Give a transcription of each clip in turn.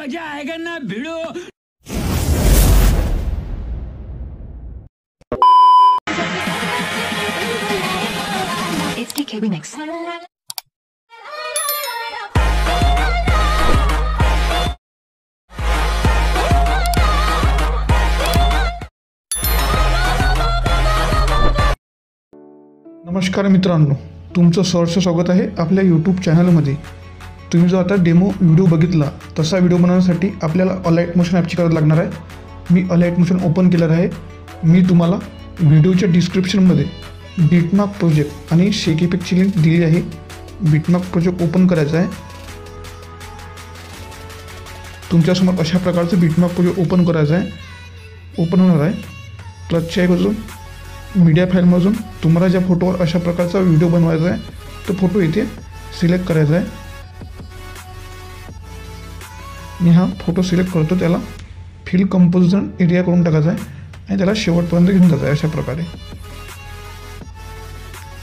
मजा आएगा ना भिड़ो। HDK Remix. नमस्कार मित्रांनो, तुमचं सहर्ष स्वागत आहे आपल्या यूट्यूब चॅनलमध्ये। तुम्ही जो आता डेमो व्हिडिओ बघितला तसा व्हिडिओ बनवण्यासाठी आपल्याला अलाइट मोशन ॲपची गरज लागणार आहे। मी अलाइट मोशन ओपन केलेलं आहे। मी तुम्हाला व्हिडिओच्या डिस्क्रिप्शनमध्ये बिटमॅप प्रोजेक्ट आणि शेक इफेक्टची लिंक दिली आहे। बिटमॅप प्रोजेक्ट ओपन करायचा आहे। तुमच्यासमोर अशा प्रकारचं बिटमॅप प्रोजेक्ट ओपन करायचं आहे। ओपन होणार आहे। प्लसच्या ऐवजी मीडिया फाईलमधून तुम्हाला ज्या फोटोवर अशा प्रकारचा व्हिडिओ बनवायचा आहे तो फोटो इथे सिलेक्ट करायचा आहे। मी हा फोटो सिलेक्ट करतो, त्याला फिल कंपोजिशन एरिया करून टाकायचा आहे आणि त्याला शेवटपर्यंत घेऊन जायचं आहे अशा प्रकारे।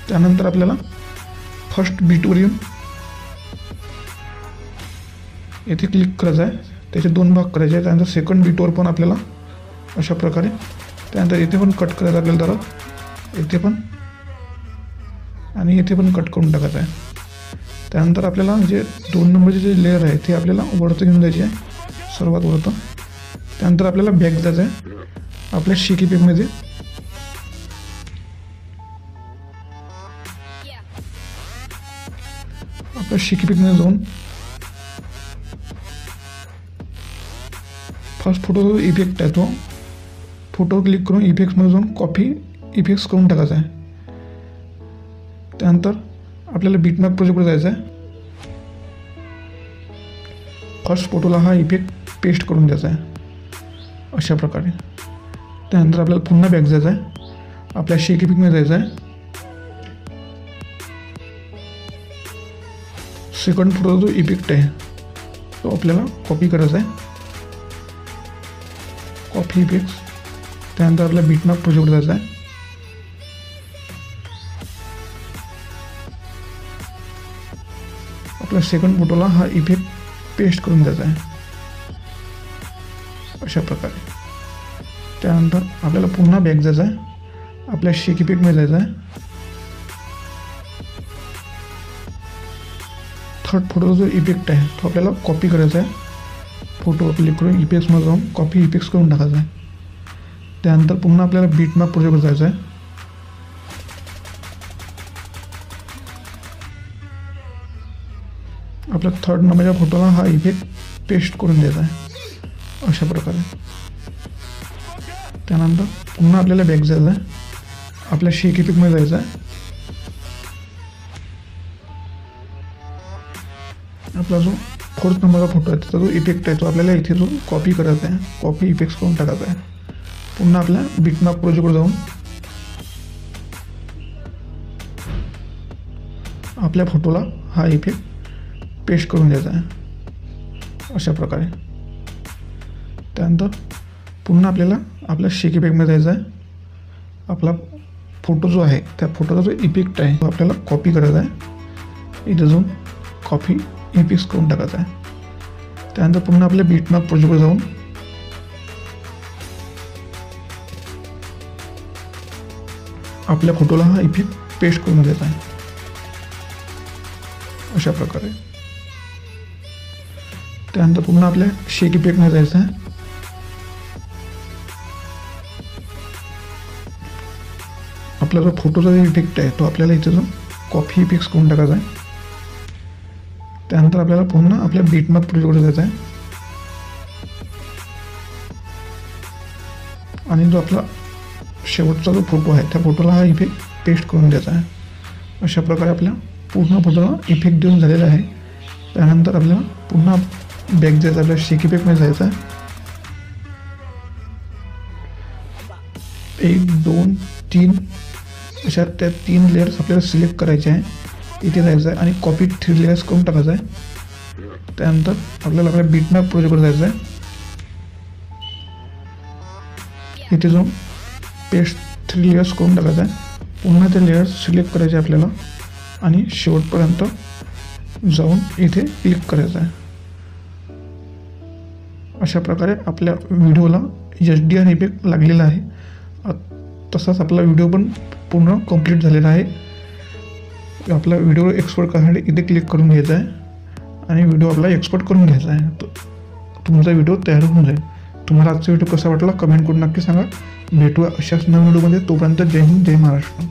त्यानंतर आपल्याला फर्स्ट बीटवर येऊन येथे क्लिक करायचं आहे। त्याचे दोन भाग करायचे आहेत। त्यानंतर सेकंड बीटवर पण आपल्याला अशा प्रकारे, त्यानंतर इथे पण कट करायचं आपल्याला, जरा इथे पण आणि इथे पण कट करून टाकायचं आहे। त्यानंतर आपल्याला जे 2 नंबरचे जे लेअर आहे ते आपल्याला वरती घेऊन जायचे आहे, सर्वात वरतं। त्यानंतर आपल्याला बॅक जायचं आहे आपल्या शेक इफेक्टमध्ये। आपल्या शेक इफेक्टमध्ये जाऊन फर्स्ट फोटो जो इफेक्ट आहे तो फोटोवर क्लिक करून इफेक्ट्समध्ये जाऊन कॉपी इफेक्ट्स करून टाकायचा आहे। त्यानंतर आपल्याला बिटमॅप प्रोजेक्टवर जायचं आहे। फर्स्ट फोटोला हा इफेक्ट पेस्ट करून द्यायचा आहे अशा प्रकारे। त्यानंतर आपल्याला पुन्हा बॅक जायचं आहे, आपल्या शेक इफेक्टमध्ये जायचं आहे। सेकंड फोटोचा जो इफेक्ट आहे तो आपल्याला कॉपी करायचा आहे, कॉपी इफेक्ट्स। त्यानंतर आपल्या बिटमॅप प्रोजेक्टवर जायचं आहे। आपल्या सेकंड फोटोला हा इफेक्ट पेस्ट करून द्यायचा आहे अशा प्रकारे। त्यानंतर आपल्याला पुन्हा बॅक जायचं आहे, आपल्या शेक इफेक्टमध्ये जायचं आहे। थर्ड फोटोचा जो इफेक्ट आहे तो आपल्याला कॉपी करायचा आहे। फोटोवर क्लिक करून इफेक्ट्समध्ये जाऊन कॉपी इफेक्ट्स करून टाकायचा आहे। त्यानंतर पुन्हा आपल्याला बिटमॅप प्रोजेक्टवर जायचं आहे। आपल्या थर्ड नंबरच्या फोटोला हा इफेक्ट पेस्ट करून द्यायचा आहे अशा प्रकारे। त्यानंतर पुन्हा आपल्याला बॅक जायचं आहे, आपल्या शेक इफेक्टमध्ये जायचं आहे। आपला जो फोर्थ नंबरचा फोटो आहे त्याचा जो इफेक्ट आहे तो आपल्याला इथे जो कॉपी करायचा आहे, कॉपी इफेक्ट्स करून टाकायचा आहे। पुन्हा आपल्या बिटमॅप प्रोजेक्टवर जाऊन आपल्या फोटोला हा इफेक्ट पेस्ट करून द्यायचा आहे अशा प्रकारे। त्यानंतर पुन्हा आपल्याला आपल्या शेक इफेक्टमध्ये जायचं आहे। आपला फोटो जो आहे त्या फोटोचा जो इफेक्ट आहे तो आपल्याला कॉपी करायचा आहे, इथे जाऊन कॉपी इफेक्ट्स करून टाकायचा आहे। त्यानंतर पुन्हा आपल्या बिटमॅप प्रोजेक्टवर जाऊन आपल्या फोटोला हा इफेक्ट पेस्ट करून द्यायचा आहे अशा प्रकारे। त्यानंतर पुन्हा आपल्या शेक इफेक्टमध्ये जायचं आहे। आपला जो फोटोचा जो इफेक्ट आहे तो आपल्याला इथे जाऊन कॉपी इफेक्ट्स करून टाकायचा आहे। त्यानंतर आपल्याला पुन्हा आपल्या बिटमॅप प्रोजेक्टवर जायचं आहे आणि जो आपला शेवटचा जो फोटो आहे त्या फोटोला हा इफेक्ट पेस्ट करून द्यायचा आहे अशा प्रकारे। आपल्या पूर्ण फोटोला इफेक्ट देऊन झालेला आहे। त्यानंतर आपल्याला पुन्हा बॅक जायचं, आपल्या शेक इफेक्टमध्ये जायचं आहे। 1 2 3 अशा त्या 3 लेयर्स आपल्याला सिलेक्ट करायचे आहे। इथे जायचं आहे आणि कॉपी 3 लेयर्स करून टाकायचं आहे। त्यानंतर आपल्याला आपल्या बिटमॅप प्रोजेक्टवर जायचं आहे। इथे जाऊन पेस्ट 3 लेयर्स करून टाकायचं आहे। पुन्हा ते लेयर्स सिलेक्ट करायचे आपल्याला आणि शेवटपर्यंत जाऊन इथे क्लिक करायचं आहे। अशा प्रकारे आपल्या व्हिडिओला HDR इफेक्ट लागलेला आहे. तसाच आपला व्हिडिओ पण पूर्ण कंप्लीट झालेला आहे. आपला व्हिडिओ एक्सपोर्ट करण्यासाठी इथे क्लिक करून घ्यायचा आहे आणि व्हिडिओ आपला एक्सपोर्ट करून घ्यायचा आहे. तुमचा व्हिडिओ तयार होऊन जाईल. तुम्हाला आजचा व्हिडिओ कसा वाटला कमेंट करून नक्की सांगा. भेटूया अशाच नवीन व्हिडिओमध्ये. तोपर्यंत जय हिंद, जय महाराष्ट्र.